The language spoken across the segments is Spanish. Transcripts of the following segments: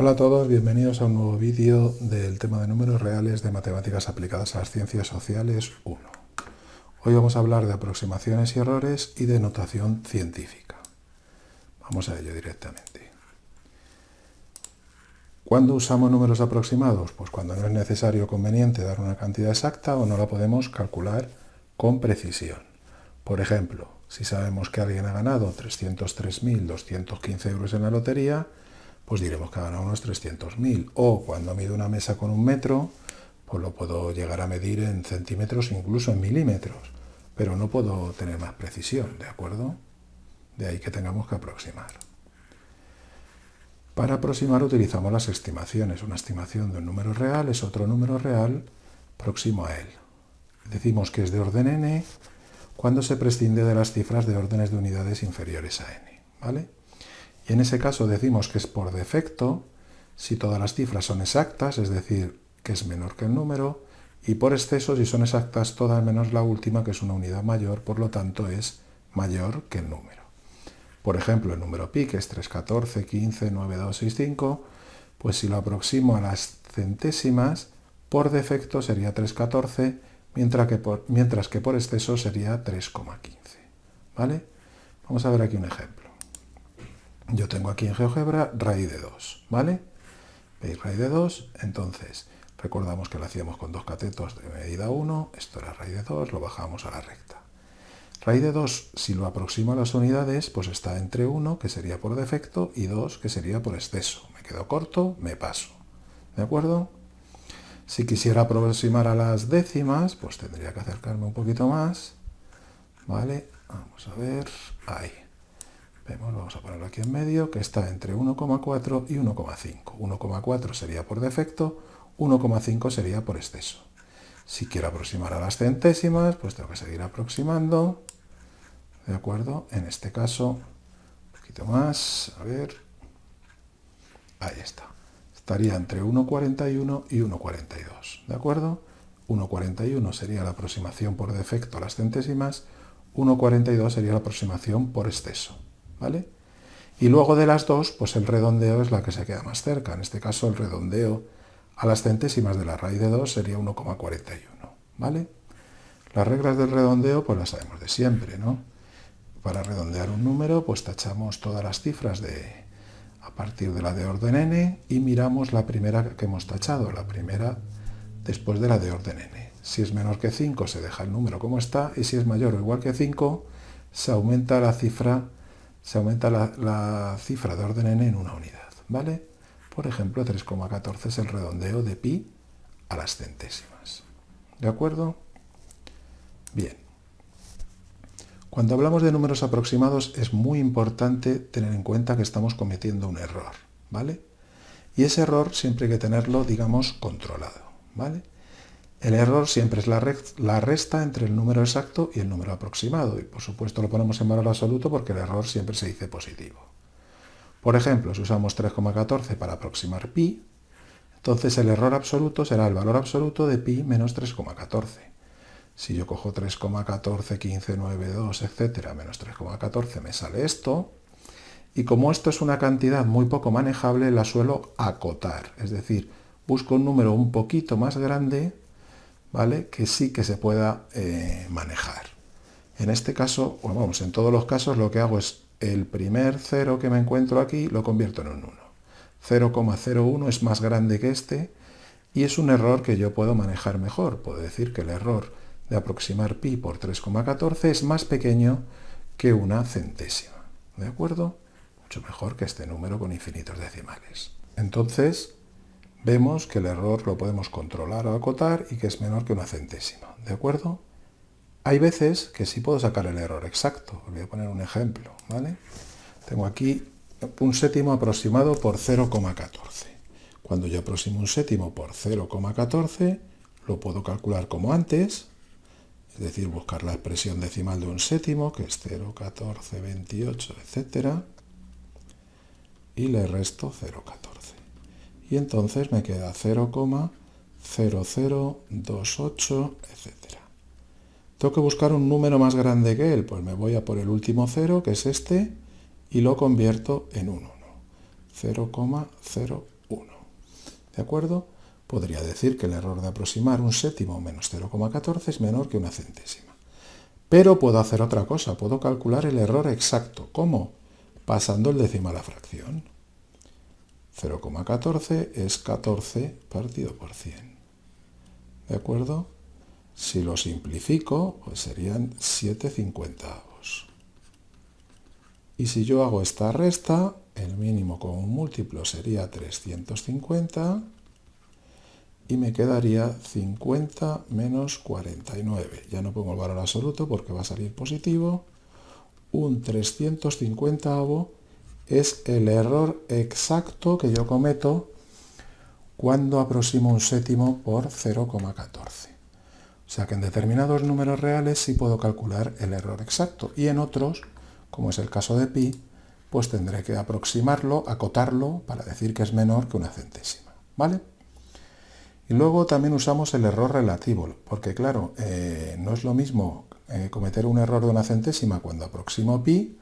Hola a todos, bienvenidos a un nuevo vídeo del tema de números reales de matemáticas aplicadas a las ciencias sociales 1. Hoy vamos a hablar de aproximaciones y errores y de notación científica. Vamos a ello directamente. ¿Cuándo usamos números aproximados? Pues cuando no es necesario o conveniente dar una cantidad exacta o no la podemos calcular con precisión. Por ejemplo, si sabemos que alguien ha ganado 303.215 euros en la lotería, pues diremos que ha ganado unos 300.000. O cuando mido una mesa con 1 metro, pues lo puedo llegar a medir en centímetros, incluso en milímetros. Pero no puedo tener más precisión, ¿de acuerdo? De ahí que tengamos que aproximar. Para aproximar utilizamos las estimaciones. Una estimación de un número real es otro número real próximo a él. Decimos que es de orden n cuando se prescinde de las cifras de órdenes de unidades inferiores a n, ¿vale? Y en ese caso decimos que es por defecto si todas las cifras son exactas, es decir, que es menor que el número, y por exceso si son exactas todas menos la última, que es una unidad mayor, por lo tanto es mayor que el número. Por ejemplo, el número pi, que es 3, 14, 15, 9, 2, 6, 5, pues si lo aproximo a las centésimas, por defecto sería 3,14, mientras que por exceso sería 3,15. ¿Vale? Vamos a ver aquí un ejemplo. Yo tengo aquí en GeoGebra raíz de 2, ¿vale? ¿Veis raíz de 2? Entonces, recordamos que lo hacíamos con dos catetos de medida 1, esto era raíz de 2, lo bajamos a la recta. Raíz de 2, si lo aproximo a las unidades, pues está entre 1, que sería por defecto, y 2, que sería por exceso. Me quedo corto, me paso. ¿De acuerdo? Si quisiera aproximar a las décimas, pues tendría que acercarme un poquito más. ¿Vale? Vamos a ver. Ahí. Vemos, vamos a ponerlo aquí en medio, que está entre 1,4 y 1,5. 1,4 sería por defecto, 1,5 sería por exceso. Si quiero aproximar a las centésimas, pues tengo que seguir aproximando. ¿De acuerdo? En este caso, un poquito más, a ver. Ahí está. Estaría entre 1,41 y 1,42. ¿De acuerdo? 1,41 sería la aproximación por defecto a las centésimas, 1,42 sería la aproximación por exceso. ¿Vale? Y luego de las dos, pues el redondeo es la que se queda más cerca. En este caso, el redondeo a las centésimas de la raíz de 2 sería 1,41. ¿Vale? Las reglas del redondeo, pues las sabemos de siempre, ¿no? Para redondear un número, pues tachamos todas las cifras a partir de la de orden n y miramos la primera que hemos tachado, la primera después de la de orden n. Si es menor que 5 se deja el número como está, y si es mayor o igual que 5 se aumenta la cifra de orden n en una unidad, ¿vale? Por ejemplo, 3,14 es el redondeo de pi a las centésimas. ¿De acuerdo? Bien. Cuando hablamos de números aproximados es muy importante tener en cuenta que estamos cometiendo un error, ¿vale? Y ese error siempre hay que tenerlo, digamos, controlado, ¿vale? El error siempre es la resta entre el número exacto y el número aproximado, y por supuesto lo ponemos en valor absoluto porque el error siempre se dice positivo. Por ejemplo, si usamos 3,14 para aproximar pi, entonces el error absoluto será el valor absoluto de pi menos 3,14. Si yo cojo 3,14, 15, 9, 2, etcétera, menos 3,14, me sale esto. Y como esto es una cantidad muy poco manejable, la suelo acotar. Es decir, busco un número un poquito más grande, ¿vale? Que sí que se pueda manejar. En este caso, bueno, vamos, en todos los casos lo que hago es el primer 0 que me encuentro aquí lo convierto en un 1. 0,01 es más grande que este y es un error que yo puedo manejar mejor. Puedo decir que el error de aproximar pi por 3,14 es más pequeño que una centésima. ¿De acuerdo? Mucho mejor que este número con infinitos decimales. Entonces, vemos que el error lo podemos controlar o acotar y que es menor que una centésima. ¿De acuerdo? Hay veces que sí puedo sacar el error exacto. Os voy a poner un ejemplo, ¿vale? Tengo aquí un séptimo aproximado por 0,14. Cuando yo aproximo un séptimo por 0,14, lo puedo calcular como antes, es decir, buscar la expresión decimal de un séptimo, que es 0,14, 28, etc. Y le resto 0,14. Y entonces me queda 0,0028, etc. Tengo que buscar un número más grande que él, pues me voy a por el último 0, que es este, y lo convierto en un 1. 0,01. ¿De acuerdo? Podría decir que el error de aproximar un séptimo menos 0,14 es menor que una centésima. Pero puedo hacer otra cosa, puedo calcular el error exacto. ¿Cómo? Pasando el decimal a fracción. 0,14 es 14 partido por 100. ¿De acuerdo? Si lo simplifico, pues serían 7/50. Y si yo hago esta resta, el mínimo con un múltiplo sería 350 y me quedaría 50 menos 49. Ya no pongo el valor absoluto porque va a salir positivo. Un 350avo es el error exacto que yo cometo cuando aproximo un séptimo por 0,14. O sea que en determinados números reales sí puedo calcular el error exacto y en otros, como es el caso de pi, pues tendré que aproximarlo, acotarlo para decir que es menor que una centésima. ¿Vale? Y luego también usamos el error relativo, porque claro, no es lo mismo cometer un error de una centésima cuando aproximo pi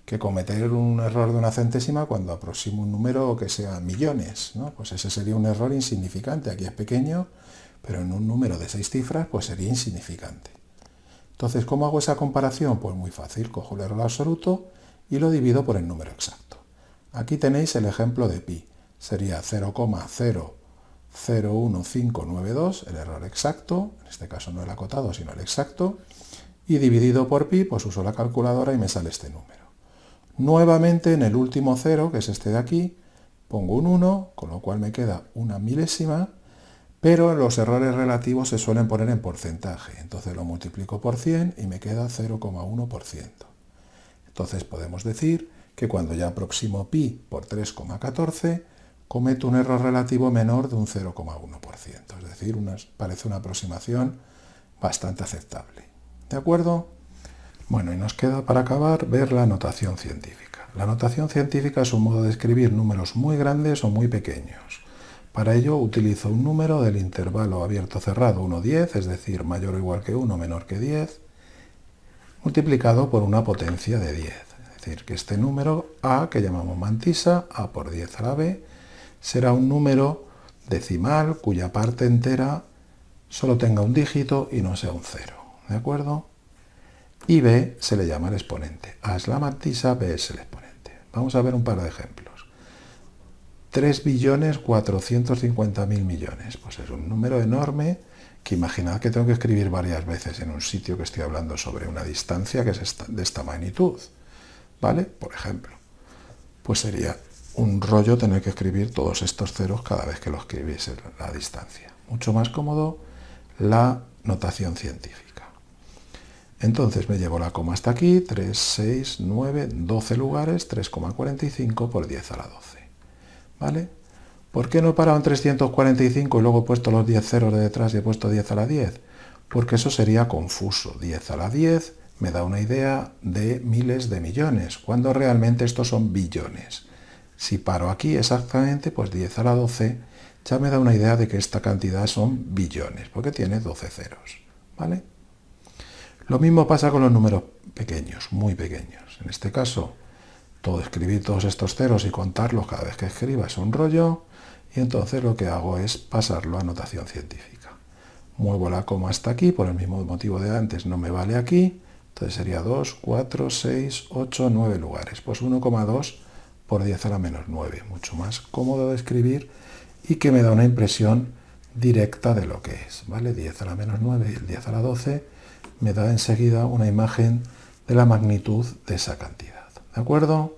que cometer un error de una centésima cuando aproximo un número que sea millones, ¿no? Pues ese sería un error insignificante. Aquí es pequeño, pero en un número de 6 cifras pues sería insignificante. Entonces, ¿cómo hago esa comparación? Pues muy fácil, cojo el error absoluto y lo divido por el número exacto. Aquí tenéis el ejemplo de pi, sería 0,001592, el error exacto, en este caso no el acotado sino el exacto, y dividido por pi, pues uso la calculadora y me sale este número. Nuevamente en el último cero, que es este de aquí, pongo un 1, con lo cual me queda una milésima, pero los errores relativos se suelen poner en porcentaje, entonces lo multiplico por 100 y me queda 0,1%. Entonces podemos decir que cuando ya aproximo pi por 3,14, cometo un error relativo menor de un 0,1%, es decir, parece una aproximación bastante aceptable. ¿De acuerdo? Bueno, y nos queda para acabar ver la notación científica. La notación científica es un modo de escribir números muy grandes o muy pequeños. Para ello utilizo un número del intervalo abierto-cerrado 1,10, es decir, mayor o igual que 1, menor que 10, multiplicado por una potencia de 10. Es decir, que este número a, que llamamos mantisa, a por 10 a la b, será un número decimal cuya parte entera solo tenga un dígito y no sea un 0. ¿De acuerdo? Y b se le llama el exponente. A es la mantisa, b es el exponente. Vamos a ver un par de ejemplos. 3.450.000 millones. Pues es un número enorme que imaginad que tengo que escribir varias veces en un sitio que estoy hablando sobre una distancia que es de esta magnitud. ¿Vale? Por ejemplo. Pues sería un rollo tener que escribir todos estos ceros cada vez que lo escribiese la distancia. Mucho más cómodo la notación científica. Entonces me llevo la coma hasta aquí, 3, 6, 9, 12 lugares, 3,45 por 10 a la 12. ¿Vale? ¿Por qué no he parado en 345 y luego he puesto los 10 ceros de detrás y he puesto 10 a la 10? Porque eso sería confuso. 10 a la 10 me da una idea de miles de millones, cuando realmente estos son billones. Si paro aquí exactamente, pues 10 a la 12 ya me da una idea de que esta cantidad son billones, porque tiene 12 ceros. ¿Vale? Lo mismo pasa con los números pequeños, muy pequeños. En este caso, escribir todos estos ceros y contarlos cada vez que escriba es un rollo, y entonces lo que hago es pasarlo a notación científica. Muevo la coma hasta aquí, por el mismo motivo de antes no me vale aquí, entonces sería 2, 4, 6, 8, 9 lugares. Pues 1,2 por 10 a la menos 9, mucho más cómodo de escribir y que me da una impresión directa de lo que es. ¿Vale? 10 a la menos 9 y el 10 a la 12 me da enseguida una imagen de la magnitud de esa cantidad. ¿De acuerdo?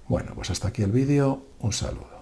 Bueno, pues hasta aquí el vídeo. Un saludo.